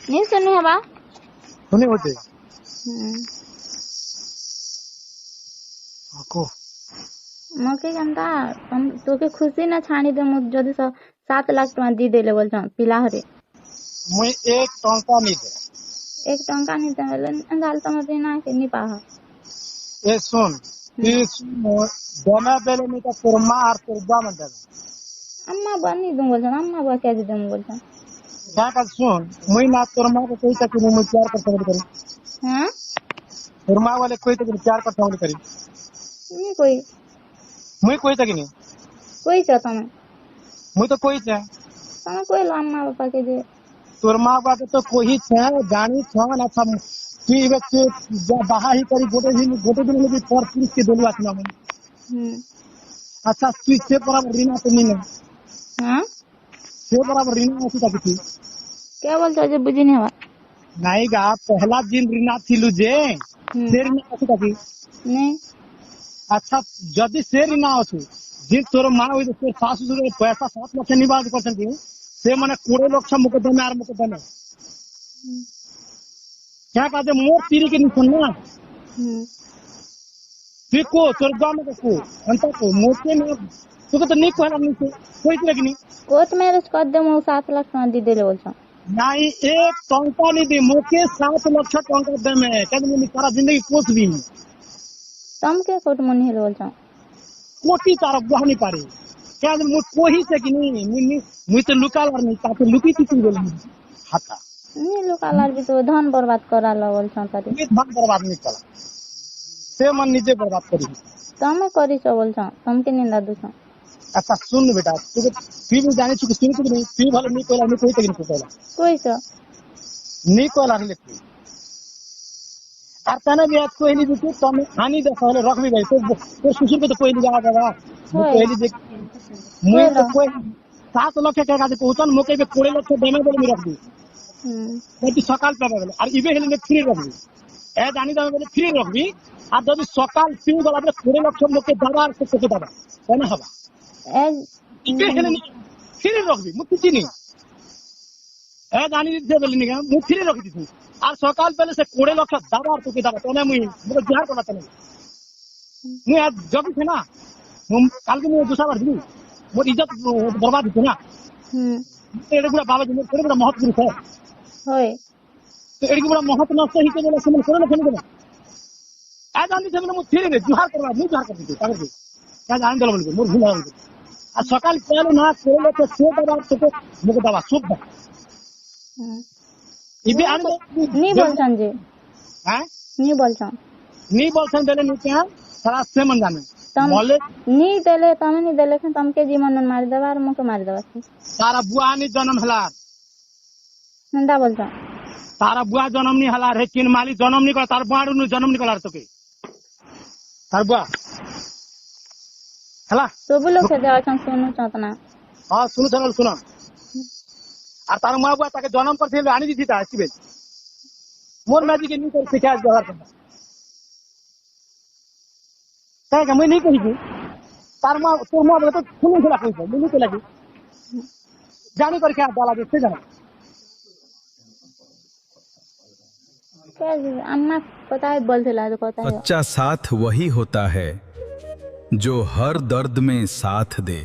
नहीं सुनी है बा सुनी होते को मके केनता तुम तोके खुशी ना छाणी दे मु जदी 7 लाख टका दी देले बोल छ पिला हरे मुई 1 टंका नहीं दे 1 टंका नहीं देले अंगाल तम बिना के नहीं पाह ए सुन दोना बेले में तो तोरमा और तोरबा मन दे अम्मा बनी दूं बोल छ अम्मा बा के दे बोल छ क्या कर सुन मुई ना तोरमा को कोई तक मुई 4 कर समझ करी हां तोरमा वाले कोई तक 4 कर समझ करी नहीं कोई मुई कोई तक नहीं कोई छ तमे मुई तो कोई छे तमे कोई लो अम्मा पापा के दे तोरमा बाप तो कोई छे जानी छ ना सब की व्यक्ति बाहा ही करी गोटे दिन में भी पर पुलिस के दोलवा छना मन अच्छा तू से बराबर रीना तो नहीं है हां से बराबर रीना ऐसी तक थी क्या बोलता जे बुझी नहीं हवा नहीं गा पहला दिन रीना थिलु जे से रीना ऐसी तक नहीं अच्छा जदी से रीना अछि जे तोर मां होय तोर सासु ससुर पैसा 7 लाख निवाद करछन से माने 20 लाख मुकदमे आर मुकदमे क्या कहते मोर पीरी के निसन ना को तोर गाम में को अंत को मोके में तो नहीं कहला नहीं कोई तरह नहीं कोर्ट मैरिज कर दे मु 7 लाख टका दी देले बोल छ नहीं 1 टंका नहीं दे मोके 7 लाख टंका दे में कद में सारा जिंदगी पोस भी तम के कोर्ट मन हेल बोल छ कोटी तार गह नहीं पारे क्या मु कोही से कि नहीं मुई तो लुकाल और नहीं ताके लुकी थी बोल हाथा नहीं लुकाल भी तो धन बर्बाद करा ल बोल छ तारे ये धन बर्बाद नहीं करा से मन निजे बर्बाद करी तमे करी छ बोल छ तम के निंदा दु छ अच्छा सुन बेटा तू फिर भी जाने चुकी सुन कुछ नहीं फिर भले नहीं कोला नहीं कोई तक नहीं कोला कोई छ नहीं कोला नहीं लेती और तने भी आज कोई नहीं बिल्कुल तमे हानि दे पहले रख भी गई तो सुशील को तो कोई नहीं जाना जाएगा कोई नहीं देख मुझे तो कोई 7 लाख के का पहुंचन मोके पे 20 लाख देने बोले नहीं रख दी तो सकाल पे बोले और इबे हेले फ्री रख दी ए जानी दे बोले फ्री रख दी और जब सकाल फ्री वाला 20 लाख मोके दरबार से के दबा कोना हवा ए इबे हेले फ्री रख दी मुझे कुछ नहीं ए जानी दे बोले नहीं मु फ्री रख दी और सकाल पहले से 20 लाख दरबार से के दबा कोना मुई मुझे बिहार कोना तने मुई आज जब थे ना काल के मुझे दूसरा बार दी मोर इज्जत बर्बाद थी ना एडे गुड़ा बाबा जी मोर बड़ा महत्व पुरुष है होय तो एडे गुड़ा महत्व न सही के बोले समन कोना फेन देना आ जानी से मैं फिर रे जुहार करवा मुझे जुहार कर दी कागर दी क्या जान दल बोल मोर भूल है आ सकाल पहले ना कोले के से दबा तो मुझे दबा शुभ इबे आन नहीं बोल छन जे हैं नहीं बोल छन देले नहीं क्या सारा से मन जाने तम बोले नहीं देले तमे नहीं देले तम के जीवन मार देबा और मुके मार देबा सारा बुआ नहीं जन्म हला नंदा बोल छ तारा बुआ जन्म नहीं हला रे किन माली जन्म नहीं कर तार बाड़ू नु जन्म नहीं कलार तोके तार बुआ हला सब लोग के देवा छन सुनु चतना हां सुनु थनल सुना और तार मां बुआ ताके जन्म पर थे आनी दी था सिबे मोर माजी के नहीं कर शिकायत व्यवहार करना क्या मैं नहीं कही तार मां तो मां बोले तो सुनु खला कोई नहीं को लगी जाने पर क्या डाला से जाना क्या अम्मा पता है बोल थिला तो पता है सच्चा साथ वही होता है जो हर दर्द में साथ दे।